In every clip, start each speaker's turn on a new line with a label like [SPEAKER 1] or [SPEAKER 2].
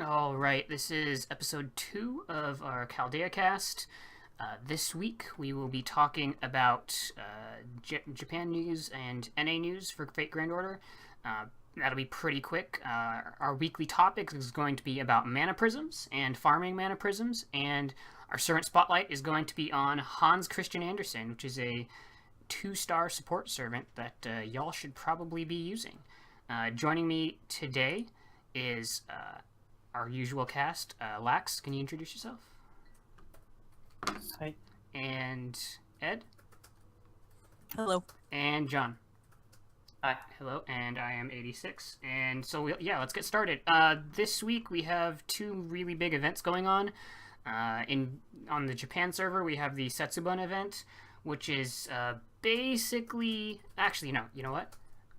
[SPEAKER 1] All right, this is episode 2 of our ChaldeaCast. This week we will be talking about Japan news and NA news for Fate Grand Order. That'll be pretty quick. Our weekly topic is going to be about mana prisms and farming mana prisms, and our servant spotlight is going to be on Hans Christian Andersen, which is a 2-star support servant that y'all should probably be using. Joining me today is our usual cast. Lax, can you introduce yourself?
[SPEAKER 2] Hi.
[SPEAKER 1] And Ed?
[SPEAKER 3] Hello.
[SPEAKER 1] And John?
[SPEAKER 2] Hi.
[SPEAKER 1] Hello, and I am 86. And so, let's get started. This week we have 2 really big events going on. On the Japan server, we have the Setsubun Event, which is basically... Actually, no, you know what?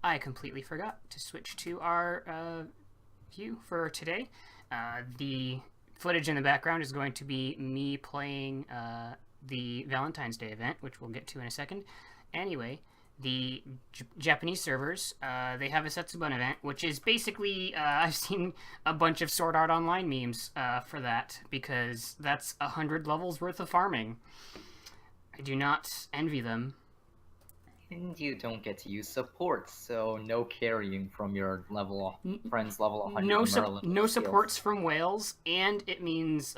[SPEAKER 1] I completely forgot to switch to our view for today. The footage in the background is going to be me playing the Valentine's Day event, which we'll get to in a second. Anyway, the Japanese servers, they have a Setsubun event, which is basically, I've seen a bunch of Sword Art Online memes for that, because that's 100 levels worth of farming. I do not envy them.
[SPEAKER 2] And you don't get to use support, so no carrying from your friend's level 100
[SPEAKER 1] No supports from Wales, and it means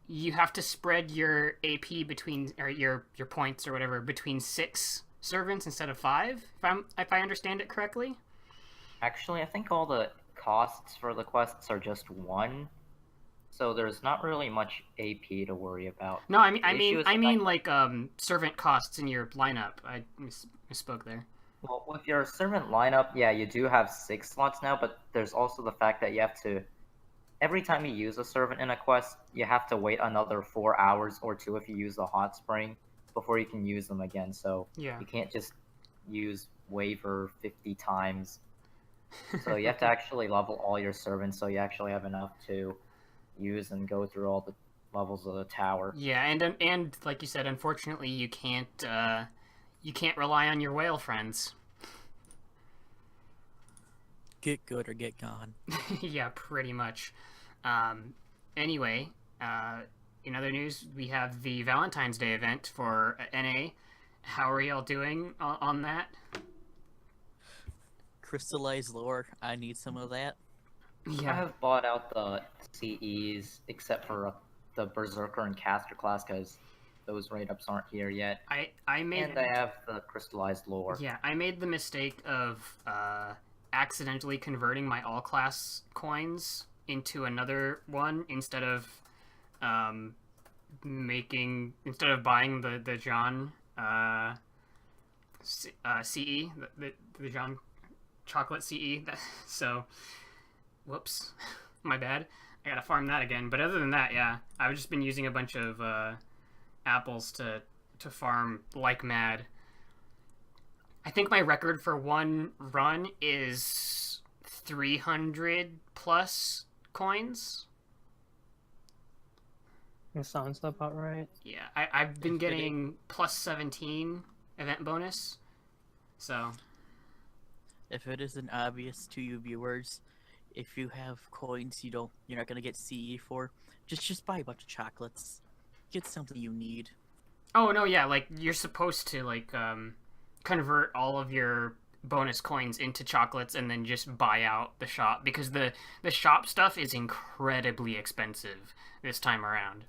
[SPEAKER 1] you have to spread your AP between, or your points or whatever, between 6 servants instead of 5, if I understand it correctly.
[SPEAKER 2] Actually, I think all the costs for the quests are just 1, so there's not really much AP to worry about.
[SPEAKER 1] No, I mean like servant costs in your lineup. I misspoke there.
[SPEAKER 2] Well, with your servant lineup, yeah, you do have 6 slots now, but there's also the fact that you have to... Every time you use a servant in a quest, you have to wait another 4 hours or 2 if you use the hot spring before you can use them again, so
[SPEAKER 1] yeah.
[SPEAKER 2] You can't just use Waver 50 times. So you have to actually level all your servants so you actually have enough to use and go through all the levels of the tower.
[SPEAKER 1] Yeah, and like you said, unfortunately, you can't rely on your whale friends.
[SPEAKER 3] Get good or get gone.
[SPEAKER 1] Yeah, pretty much. Anyway, in other news, we have the Valentine's Day event for NA. How are y'all doing on that?
[SPEAKER 3] Crystallized lore. I need some of that.
[SPEAKER 1] Yeah.
[SPEAKER 2] I have bought out the CEs except for the Berserker and Caster class because those write-ups aren't here yet.
[SPEAKER 1] I
[SPEAKER 2] have the crystallized lore.
[SPEAKER 1] Yeah, I made the mistake of accidentally converting my all-class coins into another one instead of buying the John CE, the John chocolate CE. So. Whoops, my bad. I gotta farm that again. But other than that, yeah, I've just been using a bunch of apples to farm like mad. I think my record for one run is 300 plus coins.
[SPEAKER 4] That sounds about right.
[SPEAKER 1] Yeah, I've been getting plus 17 event bonus. So,
[SPEAKER 3] if it isn't obvious to you viewers, if you have coins you're not gonna get CE for, just buy a bunch of chocolates. Get something you need.
[SPEAKER 1] Oh no, yeah, like you're supposed to like convert all of your bonus coins into chocolates and then just buy out the shop, because the shop stuff is incredibly expensive this time around.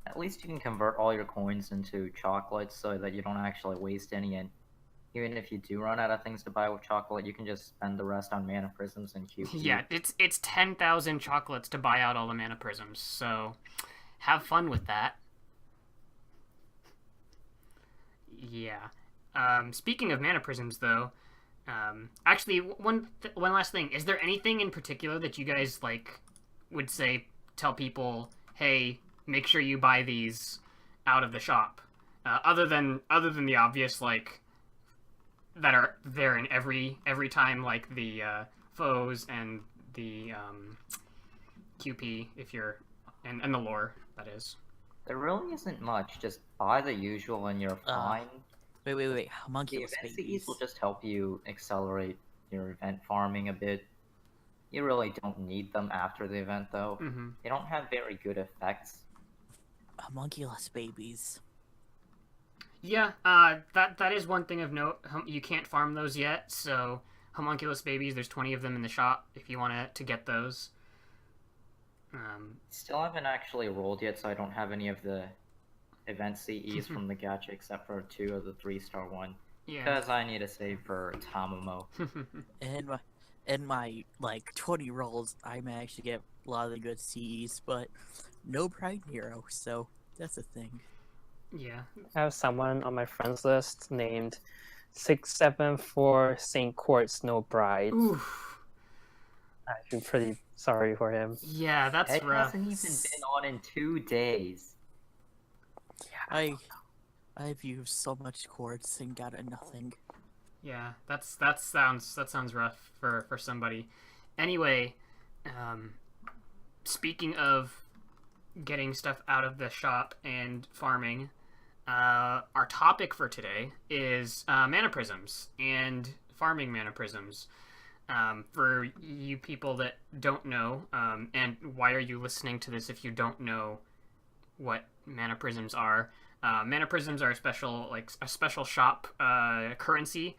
[SPEAKER 2] At least you can convert all your coins into chocolates so that you don't actually waste any, and even if you do run out of things to buy with chocolate, you can just spend the rest on mana prisms and QP.
[SPEAKER 1] Yeah, it's 10,000 chocolates to buy out all the mana prisms, so have fun with that. Yeah. Speaking of mana prisms, though, actually, one last thing. Is there anything in particular that you guys would tell people, hey, make sure you buy these out of the shop, other than the obvious that are there in every time, like the foes and the QP, if you're and the lore, that is.
[SPEAKER 2] There really isn't much. Just buy the usual and you're fine.
[SPEAKER 3] Wait.
[SPEAKER 2] The
[SPEAKER 3] Homunculus
[SPEAKER 2] event
[SPEAKER 3] babies.
[SPEAKER 2] CEs will just help you accelerate your event farming a bit. You really don't need them after the event, though.
[SPEAKER 1] Mm-hmm.
[SPEAKER 2] They don't have very good effects.
[SPEAKER 3] Homunculus babies.
[SPEAKER 1] Yeah, that is one thing of note. You can't farm those yet, so homunculus babies, there's 20 of them in the shop if you want to get those.
[SPEAKER 2] Still haven't actually rolled yet, so I don't have any of the event CEs from the gacha except for 2 of the 3-star one.
[SPEAKER 1] Yeah.
[SPEAKER 2] Because I need to save for Tamamo.
[SPEAKER 3] In my like 20 rolls, I managed to get a lot of the good CEs, but no Pride Hero, so that's a thing.
[SPEAKER 1] Yeah.
[SPEAKER 4] I have someone on my friends list named 674 St. Court's No Bride.
[SPEAKER 1] Oof.
[SPEAKER 4] I feel pretty sorry for him.
[SPEAKER 1] Yeah, that's
[SPEAKER 2] It
[SPEAKER 1] rough.
[SPEAKER 2] hasn't even been on in 2 days.
[SPEAKER 3] I've used so much quartz and got nothing.
[SPEAKER 1] Yeah, that sounds rough for somebody. Anyway, speaking of getting stuff out of the shop and farming, our topic for today is mana prisms and farming mana prisms. For you people that don't know, and why are you listening to this if you don't know what mana prisms are? Mana prisms are a special shop currency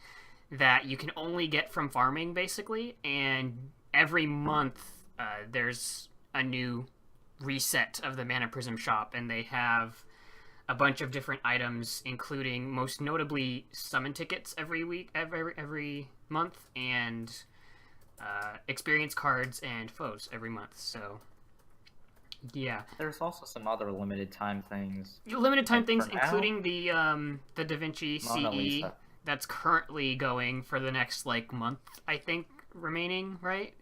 [SPEAKER 1] that you can only get from farming, basically. And every month there's a new reset of the mana prism shop, and they have a bunch of different items, including most notably summon tickets every month, and experience cards and foes every month. So yeah,
[SPEAKER 2] There's also some other limited time things.
[SPEAKER 1] limited time
[SPEAKER 2] Like,
[SPEAKER 1] things,
[SPEAKER 2] for now,
[SPEAKER 1] including the Da Vinci
[SPEAKER 2] Mona
[SPEAKER 1] CE
[SPEAKER 2] Lisa.
[SPEAKER 1] that's currently going for the next month, I think, remaining, right?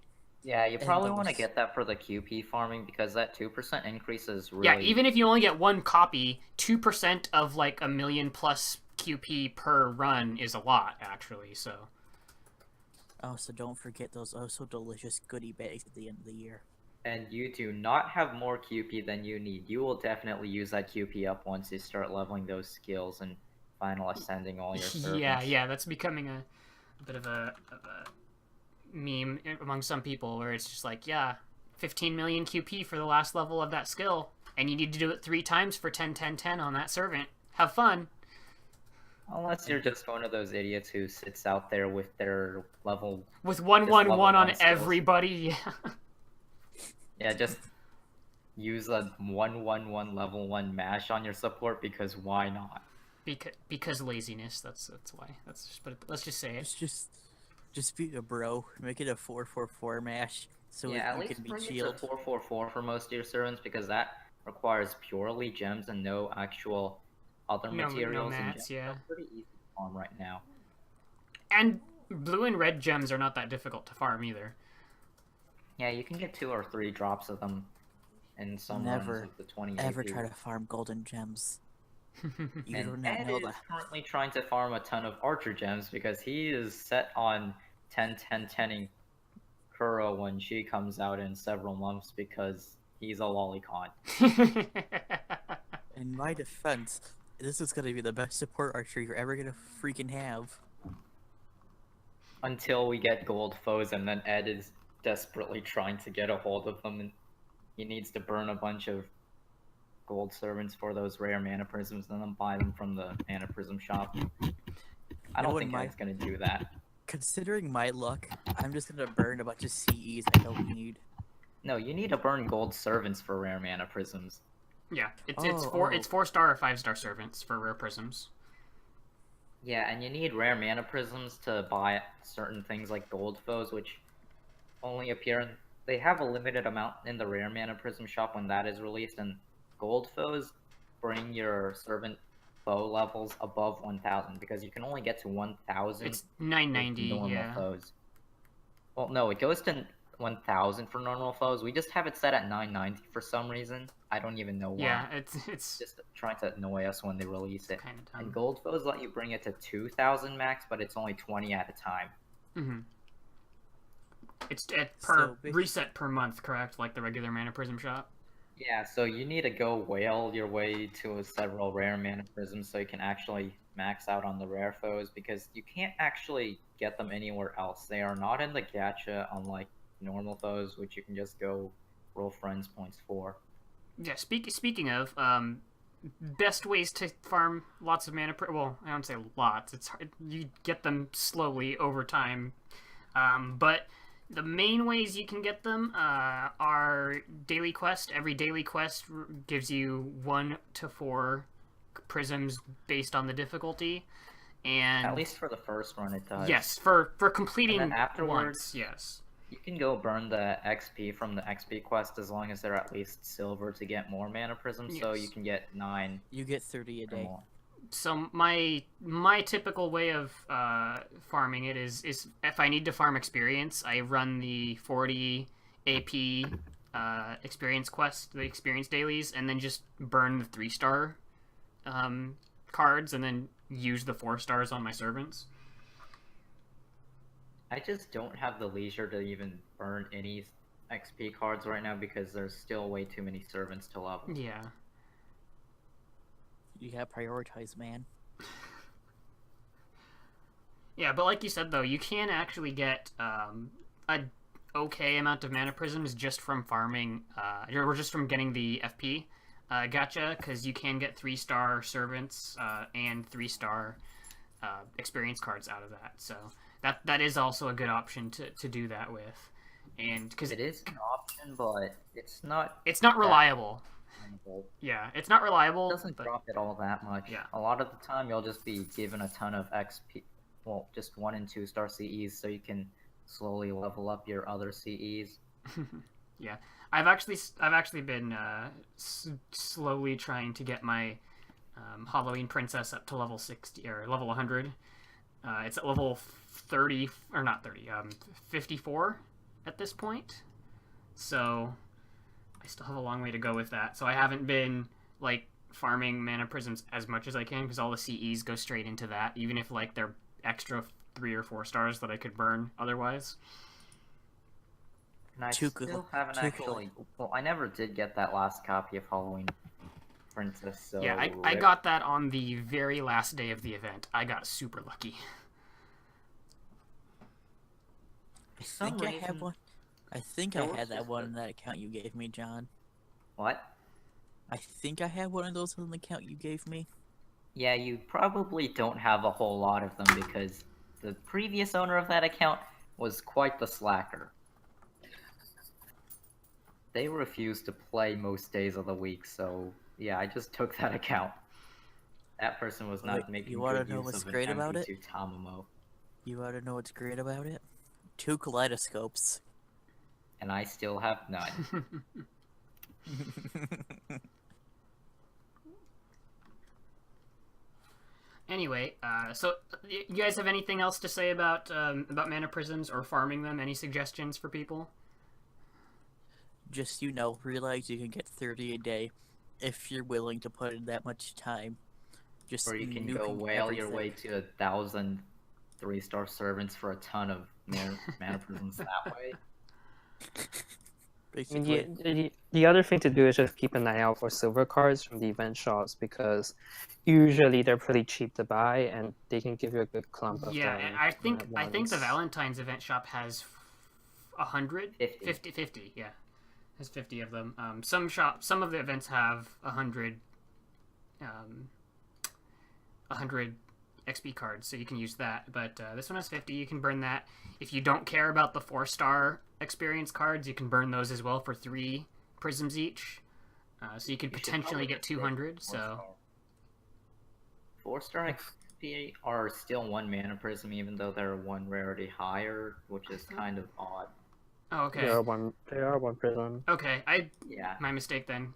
[SPEAKER 2] Yeah, you
[SPEAKER 3] And
[SPEAKER 2] probably want to
[SPEAKER 3] those-
[SPEAKER 2] get that for the QP farming because that 2% increase is really...
[SPEAKER 1] Yeah, even if you only get one copy, 2% of a million plus QP per run is a lot, actually. So
[SPEAKER 3] Also, don't forget those also delicious goodie bags at the end of the year.
[SPEAKER 2] And you do not have more QP than you need. You will definitely use that QP up once you start leveling those skills and final ascending all your servants.
[SPEAKER 1] yeah, that's becoming a bit of a meme among some people, where it's just 15 million QP for the last level of that skill, and you need to do it 3 times for 10, 10, 10 on that servant. Have fun.
[SPEAKER 2] Unless you're just one of those idiots who sits out there with their level...
[SPEAKER 1] With 1,
[SPEAKER 2] Just
[SPEAKER 1] 1,
[SPEAKER 2] level
[SPEAKER 1] 1 on
[SPEAKER 2] 1 skills.
[SPEAKER 1] everybody, yeah.
[SPEAKER 2] Yeah, just use a 1-1-1 level 1 mash on your support because why not?
[SPEAKER 1] Because laziness. That's why. Let's just say it.
[SPEAKER 3] Just be a bro. Make it a 4-4-4 mash so
[SPEAKER 2] Yeah, at
[SPEAKER 3] you
[SPEAKER 2] least
[SPEAKER 3] can be
[SPEAKER 2] bring it to
[SPEAKER 3] shield.
[SPEAKER 2] 4-4-4 for most of your servants because that requires purely gems and no actual other
[SPEAKER 1] No
[SPEAKER 2] materials. And
[SPEAKER 1] mats,
[SPEAKER 2] gems
[SPEAKER 1] yeah.
[SPEAKER 2] are pretty easy to farm right now.
[SPEAKER 1] And blue and red gems are not that difficult to farm either.
[SPEAKER 2] Yeah, you can get 2 or 3 drops of them in some
[SPEAKER 3] Never,
[SPEAKER 2] runs of the 28.
[SPEAKER 3] Ever try to farm golden gems. You do
[SPEAKER 2] And
[SPEAKER 3] not
[SPEAKER 2] Ed
[SPEAKER 3] know
[SPEAKER 2] is
[SPEAKER 3] that.
[SPEAKER 2] currently trying to farm a ton of archer gems because he is set on 10-10-10ing Kuro when she comes out in several months because he's a lolicon.
[SPEAKER 3] In my defense, this is gonna be the best support archer you're ever gonna freaking have.
[SPEAKER 2] Until we get gold foes, and then Ed is desperately trying to get a hold of them, and he needs to burn a bunch of gold servants for those rare mana prisms and then buy them from the mana prism shop. I don't think Ed's gonna do that.
[SPEAKER 3] Considering my luck, I'm just gonna burn a bunch of CEs I don't need.
[SPEAKER 2] No, you need to burn gold servants for rare mana prisms.
[SPEAKER 1] Yeah, it's
[SPEAKER 3] Oh.
[SPEAKER 1] 4-star or 5-star servants for rare prisms.
[SPEAKER 2] Yeah, and you need rare mana prisms to buy certain things like gold foes, which only appear in... They have a limited amount in the rare mana prism shop when that is released, and gold foes bring your servant foe levels above 1,000, because you can only get to 1,000
[SPEAKER 1] It's
[SPEAKER 2] with
[SPEAKER 1] 990,
[SPEAKER 2] normal
[SPEAKER 1] yeah.
[SPEAKER 2] foes. Well, no, it goes to 1,000 for normal foes. We just have it set at 990 for some reason. I don't even know why.
[SPEAKER 1] Yeah, it's
[SPEAKER 2] Just trying to annoy us when they release it.
[SPEAKER 1] kind of
[SPEAKER 2] And
[SPEAKER 1] dumb.
[SPEAKER 2] gold foes let you bring it to 2,000 max, but it's only 20 at a time.
[SPEAKER 1] Mm-hmm. It's per
[SPEAKER 3] So,
[SPEAKER 1] reset per month, correct? Like the regular mana prism shop.
[SPEAKER 2] Yeah, so you need to go whale your way to several rare mana prisms so you can actually max out on the rare foes, because you can't actually get them anywhere else. They are not in the gacha, unlike normal foes, which you can just go roll friends points for.
[SPEAKER 1] Yeah, speaking of, best ways to farm lots of mana. Well, I don't say lots. It's hard. You get them slowly over time, but the main ways you can get them are daily quest. Every daily quest gives you 1 to 4 prisms based on the difficulty, and
[SPEAKER 2] At least for the first run, it does.
[SPEAKER 1] yes, for completing
[SPEAKER 2] And then afterwards,
[SPEAKER 1] once, yes.
[SPEAKER 2] you can go burn the XP from the XP quest as long as they're at least silver to get more mana prisms. So
[SPEAKER 1] Yes.
[SPEAKER 2] you can get 9
[SPEAKER 3] You get 30 a
[SPEAKER 2] or
[SPEAKER 3] day.
[SPEAKER 2] more.
[SPEAKER 1] So my typical way of farming it is if I need to farm experience, I run the 40 AP experience quest, the experience dailies, and then just burn the 3-star cards, and then use the 4 stars on my servants.
[SPEAKER 2] I just don't have the leisure to even burn any XP cards right now because there's still way too many servants to level.
[SPEAKER 1] Yeah.
[SPEAKER 3] You gotta prioritize, man.
[SPEAKER 1] Yeah, but like you said though, you can actually get a okay amount of mana prisms just from farming, or just from getting the FP gacha, because you can get 3-star servants and 3-star experience cards out of that. So that is also a good option to do that with, and because
[SPEAKER 2] It is an option, but it's not.
[SPEAKER 1] it's not reliable.
[SPEAKER 2] It
[SPEAKER 1] Yeah, it's not reliable.
[SPEAKER 2] doesn't
[SPEAKER 1] but
[SPEAKER 2] drop it all that much.
[SPEAKER 1] Yeah.
[SPEAKER 2] A lot of the time, you'll just be given a ton of XP. Well, just 1 and 2-star CEs, so you can slowly level up your other CEs.
[SPEAKER 1] Yeah, I've actually been slowly trying to get my Halloween princess up to level 60 or level 100. It's at level 30 or not 30, 54 at this point. So I still have a long way to go with that. So I haven't been like farming mana prisms as much as I can because all the CEs go straight into that, even if like they're extra 3 or 4 stars that I could burn otherwise.
[SPEAKER 2] And I
[SPEAKER 3] Too
[SPEAKER 2] still
[SPEAKER 3] cool.
[SPEAKER 2] haven't
[SPEAKER 3] Too cool.
[SPEAKER 2] actually. Well, I never did get that last copy of Halloween Princess. So
[SPEAKER 1] Yeah, I
[SPEAKER 2] rip.
[SPEAKER 1] got that on the very last day of the event. I got super lucky.
[SPEAKER 3] I
[SPEAKER 2] some
[SPEAKER 3] think I have
[SPEAKER 2] reason,
[SPEAKER 3] one. I think
[SPEAKER 2] there
[SPEAKER 3] I
[SPEAKER 2] was
[SPEAKER 3] had that
[SPEAKER 2] just
[SPEAKER 3] one
[SPEAKER 2] a-
[SPEAKER 3] in that account you gave me, John.
[SPEAKER 2] What?
[SPEAKER 3] I think I had one of those on the account you gave me.
[SPEAKER 2] Yeah, you probably don't have a whole lot of them because the previous owner of that account was quite the slacker. They refused to play most days of the week, so yeah, I just took that account. That person was not
[SPEAKER 3] Wait,
[SPEAKER 2] making
[SPEAKER 3] you wanna
[SPEAKER 2] good
[SPEAKER 3] know
[SPEAKER 2] use
[SPEAKER 3] what's
[SPEAKER 2] of an
[SPEAKER 3] great about it?
[SPEAKER 2] MP2 Tamamo,
[SPEAKER 3] You wanna know what's great about it? 2 kaleidoscopes.
[SPEAKER 2] and I still have none.
[SPEAKER 1] Anyway, so you guys have anything else to say about mana prisms or farming them? Any suggestions for people?
[SPEAKER 3] Just, realize you can get 30 a day if you're willing to put in that much time. Just
[SPEAKER 2] Or you can go
[SPEAKER 3] nuking
[SPEAKER 2] whale your way
[SPEAKER 3] everything.
[SPEAKER 2] to 1,000 3-star servants for a ton of mana prisms that way.
[SPEAKER 4] I mean,
[SPEAKER 3] Basically,
[SPEAKER 4] the other thing to do is just keep an eye out for silver cards from the event shops because usually they're pretty cheap to buy and they can give you a good clump of
[SPEAKER 1] Yeah,
[SPEAKER 4] them.
[SPEAKER 1] and I think
[SPEAKER 4] at
[SPEAKER 1] the
[SPEAKER 4] once.
[SPEAKER 1] Valentine's event shop has 100,
[SPEAKER 2] 50.
[SPEAKER 1] 50, yeah, has 50 of them. Some of the events have 100 XP cards, so you can use that. But this one has 50. You can burn that. If you don't care about the 4-star experience cards, you can burn those as well for 3 prisms each. So you could
[SPEAKER 2] You should
[SPEAKER 1] potentially
[SPEAKER 2] probably
[SPEAKER 1] get 200. So
[SPEAKER 2] 4-star XP are still 1 mana prism, even though they're 1 rarity higher, which is kind of odd.
[SPEAKER 1] oh, okay,
[SPEAKER 4] They are one prism.
[SPEAKER 1] okay,
[SPEAKER 2] Yeah,
[SPEAKER 1] my mistake then.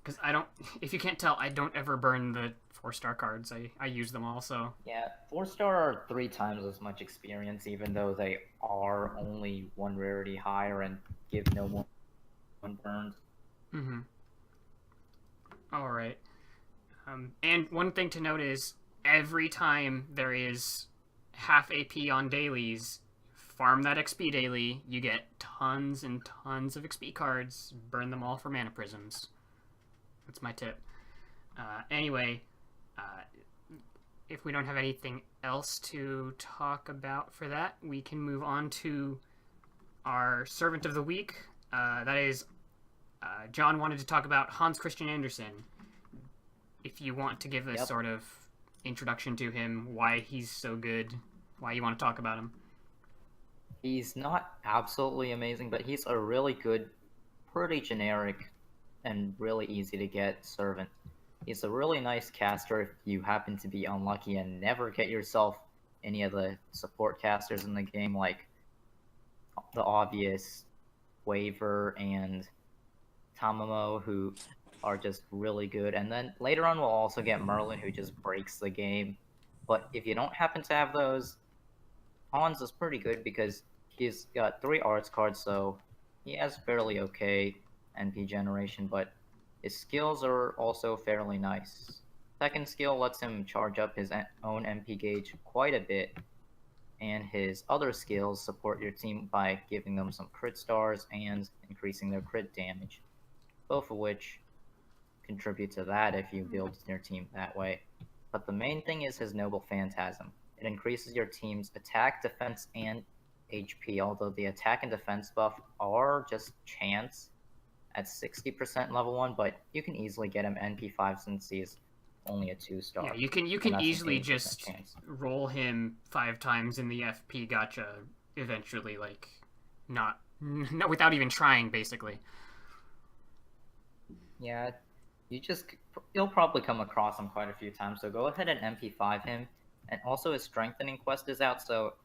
[SPEAKER 1] Because I don't, if you can't tell, I don't ever burn the 4-star cards. I use them all. So
[SPEAKER 2] yeah. 4-star are 3 times as much experience, even though they are only 1 rarity higher and give no more 1 burns.
[SPEAKER 1] mm-hmm. All right. And one thing to note is every time there is half AP on dailies, farm that XP daily, you get tons and tons of XP cards. Burn them all for mana prisms. That's my tip. Anyway, if we don't have anything else to talk about for that, we can move on to our servant of the week. That is, John wanted to talk about Hans Christian Andersen. If you want to give a sort of introduction to him, why he's so good, why you want to talk about him.
[SPEAKER 2] He's not absolutely amazing, but he's a really good, pretty generic, and really easy to get servant. He's a really nice caster if you happen to be unlucky and never get yourself any of the support casters in the game, like the obvious Waver and Tamamo, who are just really good. And then later on, we'll also get Merlin, who just breaks the game. But if you don't happen to have those, Hans is pretty good because he's got 3 arts cards, so he has fairly okay NP generation, but his skills are also fairly nice. Second skill lets him charge up his own MP gauge quite a bit, and his other skills support your team by giving them some crit stars and increasing their crit damage, both of which contribute to that if you build your team that way. But the main thing is his Noble Phantasm. It increases your team's attack, defense, and HP, although the attack and defense buff are just chance at 60% level 1, but you can easily get him NP5 since he's only a 2-star.
[SPEAKER 1] Yeah, you can easily just roll him 5 times in the FP gacha eventually, like, not without even trying, basically.
[SPEAKER 2] Yeah, you'll probably come across him quite a few times, so go ahead and MP5 him. And also his Strengthening quest is out, so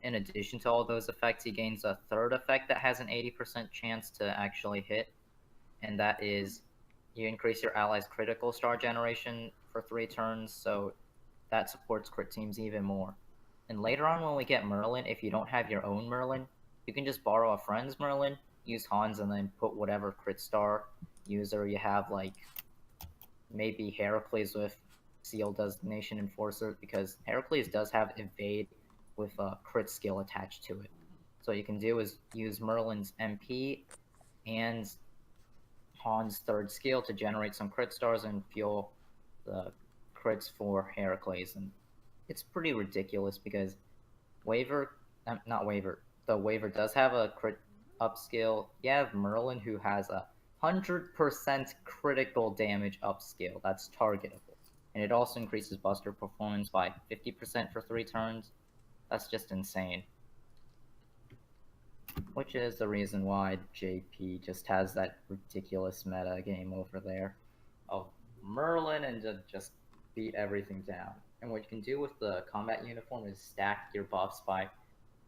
[SPEAKER 2] in addition to all those effects, he gains a third effect that has an 80% chance to actually hit, and that is you increase your allies' critical star generation for 3 turns, so that supports crit teams even more. And later on when we get Merlin, if you don't have your own Merlin, you can just borrow a friend's Merlin, use Hans, and then put whatever crit star user you have, like maybe Heracles with Seal Designation Enforcer, because Heracles does have Evade with a crit skill attached to it. So what you can do is use Merlin's MP and Hans' third skill to generate some crit stars and fuel the crits for Heracles. And it's pretty ridiculous because the Waver does have a crit up skill. You have Merlin, who has a 100% critical damage up skill. That's targetable. And it also increases Buster performance by 50% for 3 turns. That's just insane. Which is the reason why JP just has that ridiculous meta game over there of Merlin and just beat everything down. And what you can do with the combat uniform is stack your buffs by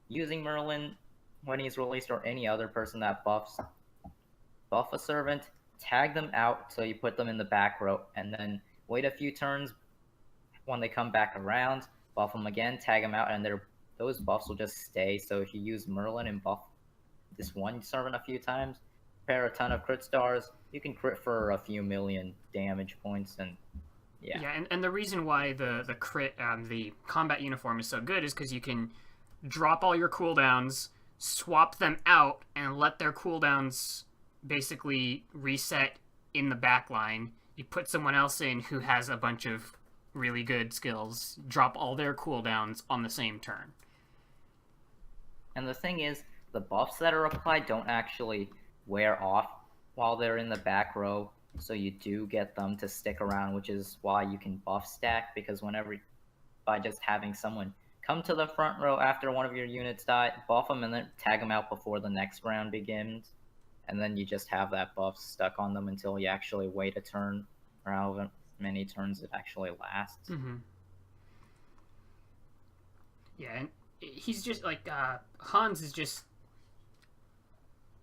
[SPEAKER 2] using Merlin when he's released, or any other person that buff a servant, tag them out so you put them in the back row, and then wait a few turns. When they come back around, buff them again, tag them out, and those buffs will just stay. So if you use Merlin and buff this one servant a few times, prepare a ton of crit stars, you can crit for a few million damage points, and yeah.
[SPEAKER 1] Yeah, and the reason why the crit the combat uniform is so good is because you can drop all your cooldowns, swap them out, and let their cooldowns basically reset in the back line. You put someone else in who has a bunch of really good skills, drop all their cooldowns on the same turn.
[SPEAKER 2] And the thing is, the buffs that are applied don't actually wear off while they're in the back row, so you do get them to stick around, which is why you can buff stack, because by just having someone come to the front row after one of your units die, buff them, and then tag them out before the next round begins, and then you just have that buff stuck on them until you actually wait a turn, or however many turns it actually lasts.
[SPEAKER 1] Mm-hmm. Yeah, and he's just like Hans is just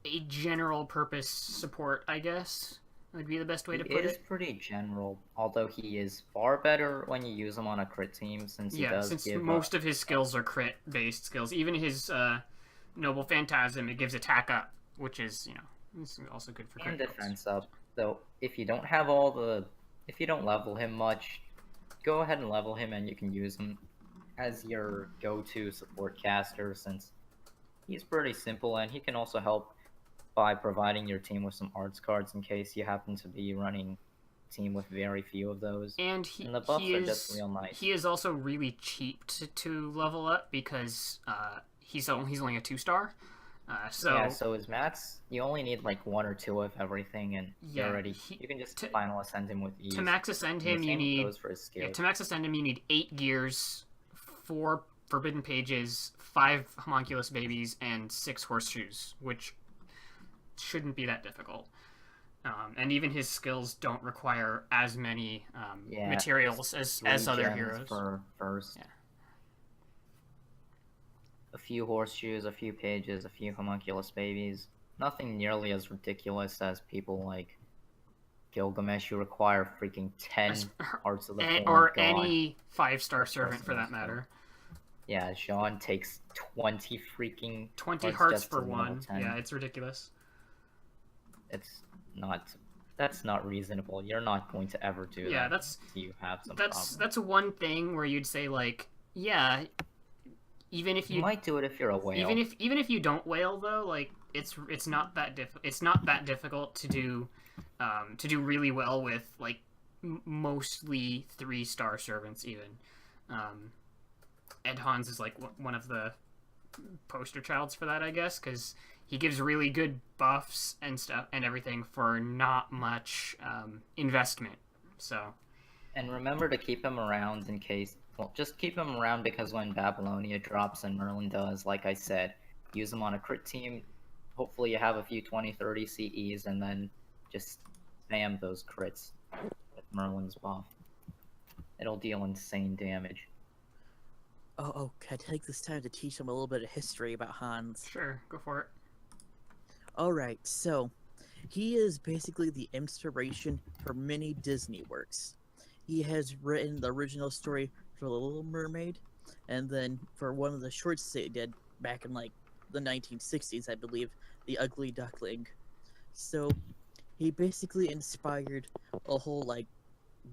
[SPEAKER 1] a general purpose support, I guess would be the best way to put it.
[SPEAKER 2] He is pretty general, although he is far better when you use him on a crit team, since he does give
[SPEAKER 1] most of his skills are crit based skills. Even his Noble Phantasm, it gives attack up, which is, it's also good for crit.
[SPEAKER 2] And defense up. So if you don't level him much, go ahead and level him, and you can use him as your go-to support caster, since he's pretty simple, and he can also help by providing your team with some arts cards in case you happen to be running a team with very few of those.
[SPEAKER 1] And
[SPEAKER 2] the buffs are just real nice.
[SPEAKER 1] He is also really cheap to level up because he's only a 2-star.
[SPEAKER 2] So his mats, you only need like 1 or 2 of everything, and
[SPEAKER 1] Yeah,
[SPEAKER 2] you're already. You can just final ascend him with ease.
[SPEAKER 1] To max ascend him,
[SPEAKER 2] And the
[SPEAKER 1] you
[SPEAKER 2] same
[SPEAKER 1] need
[SPEAKER 2] goes for his skills.
[SPEAKER 1] to max ascend him, you need 8 gears, 4 forbidden pages, 5 homunculus babies, and 6 horseshoes, which shouldn't be that difficult. And even his skills don't require as many materials as
[SPEAKER 2] 3
[SPEAKER 1] other
[SPEAKER 2] gems
[SPEAKER 1] heroes.
[SPEAKER 2] For first.
[SPEAKER 1] Yeah.
[SPEAKER 2] A few horseshoes, a few pages, a few homunculus babies. Nothing nearly as ridiculous as people like Gilgamesh, who require freaking 10 hearts of the form
[SPEAKER 1] or
[SPEAKER 2] god.
[SPEAKER 1] any 5-star servant for that matter.
[SPEAKER 2] Yeah, Jean takes 20 freaking
[SPEAKER 1] 20 hearts
[SPEAKER 2] just
[SPEAKER 1] for
[SPEAKER 2] to level
[SPEAKER 1] one.
[SPEAKER 2] 10.
[SPEAKER 1] Yeah, it's ridiculous.
[SPEAKER 2] That's not reasonable. You're not going to ever do that.
[SPEAKER 1] Yeah, that's
[SPEAKER 2] you have some
[SPEAKER 1] that's one thing where you'd say like, yeah, even if you
[SPEAKER 2] might do it if you're a whale.
[SPEAKER 1] Even if you don't whale though, like it's not that difficult to do really well with like mostly 3-star servants even. Ed Hans is like one of the poster childs for that, I guess, because he gives really good buffs and stuff and everything for not much investment. So,
[SPEAKER 2] and remember to keep him around in case. Well, just keep him around because when Babylonia drops and Merlin does, like I said, use him on a crit team. Hopefully you have a few 20-30 CEs and then just spam those crits with Merlin's buff. It'll deal insane damage.
[SPEAKER 3] Oh, can I take this time to teach him a little bit of history about Hans?
[SPEAKER 1] sure, go for it.
[SPEAKER 3] Alright, so he is basically the inspiration for many Disney works. He has written the original story for The Little Mermaid, and then for one of the shorts they did back in like the 1960s, I believe, The Ugly Duckling. So he basically inspired a whole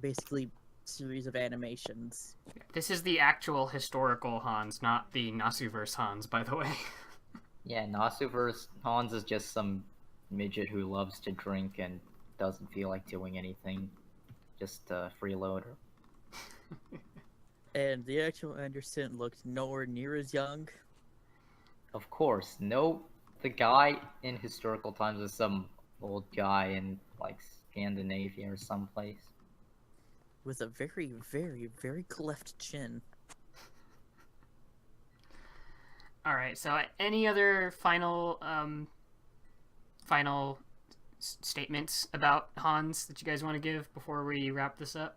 [SPEAKER 3] basically series of animations.
[SPEAKER 1] This is the actual historical Hans, not the Nasuverse Hans, by the way.
[SPEAKER 2] Yeah, Nasuverse Hans is just some midget who loves to drink and doesn't feel like doing anything. Just a freeloader.
[SPEAKER 3] And the actual Andersen looked nowhere near as young.
[SPEAKER 2] Of course, no. The guy in historical times is some old guy in like Scandinavia or someplace.
[SPEAKER 3] With a very, very, very cleft chin.
[SPEAKER 1] All right. So, any other final statements about Hans that you guys want to give before we wrap this up?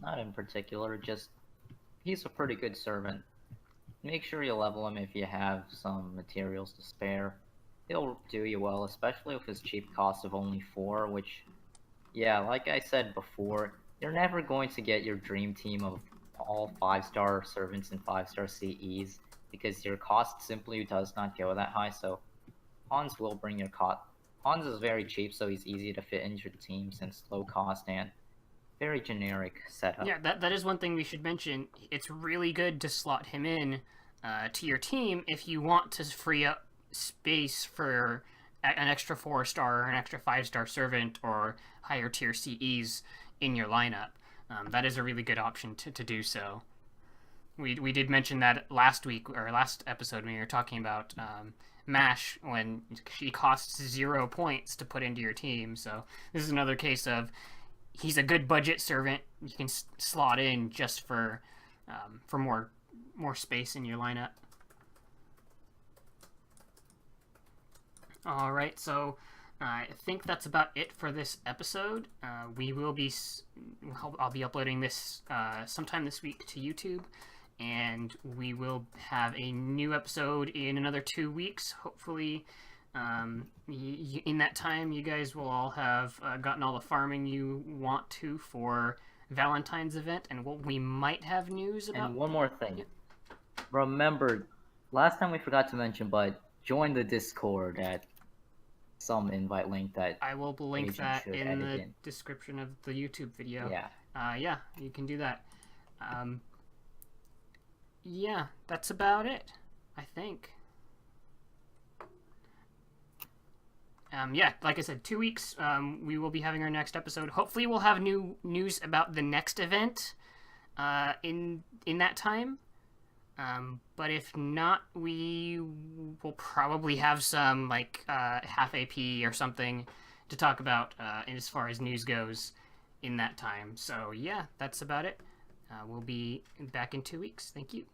[SPEAKER 2] Not in particular, just he's a pretty good servant. Make sure you level him if you have some materials to spare. He'll do you well, especially with his cheap cost of only 4, which, yeah, like I said before, you're never going to get your dream team of all 5-star servants and 5-star CEs, because your cost simply does not go that high, so Hans will bring your cost. Hans is very cheap, so he's easy to fit into the team since low cost and very generic setup.
[SPEAKER 1] Yeah, that is one thing we should mention. It's really good to slot him in to your team if you want to free up space for an extra 4-star or an extra 5-star servant or higher tier CEs in your lineup. That is a really good option to do so. We did mention that last week or last episode when we were talking about MASH, when she costs 0 points to put into your team. So this is another case of he's a good budget servant you can slot in just for more space in your lineup. All right, so I think that's about it for this episode. I'll be uploading this sometime this week to YouTube, and we will have a new episode in another 2 weeks, hopefully. In that time, you guys will all have gotten all the farming you want to for Valentine's event, and we might have news about.
[SPEAKER 2] And one more thing. Remember, last time we forgot to mention, but join the Discord at some invite link that
[SPEAKER 1] I will link
[SPEAKER 2] Agent
[SPEAKER 1] that
[SPEAKER 2] should
[SPEAKER 1] in
[SPEAKER 2] edit
[SPEAKER 1] the
[SPEAKER 2] in.
[SPEAKER 1] description of the YouTube video.
[SPEAKER 2] Yeah.
[SPEAKER 1] Yeah, you can do that. Yeah, that's about it, I think. Yeah, like I said, 2 weeks, we will be having our next episode. Hopefully we'll have new news about the next event in that time. But if not, we will probably have some like half AP or something to talk about as far as news goes in that time. So yeah, that's about it. We'll be back in 2 weeks. Thank you.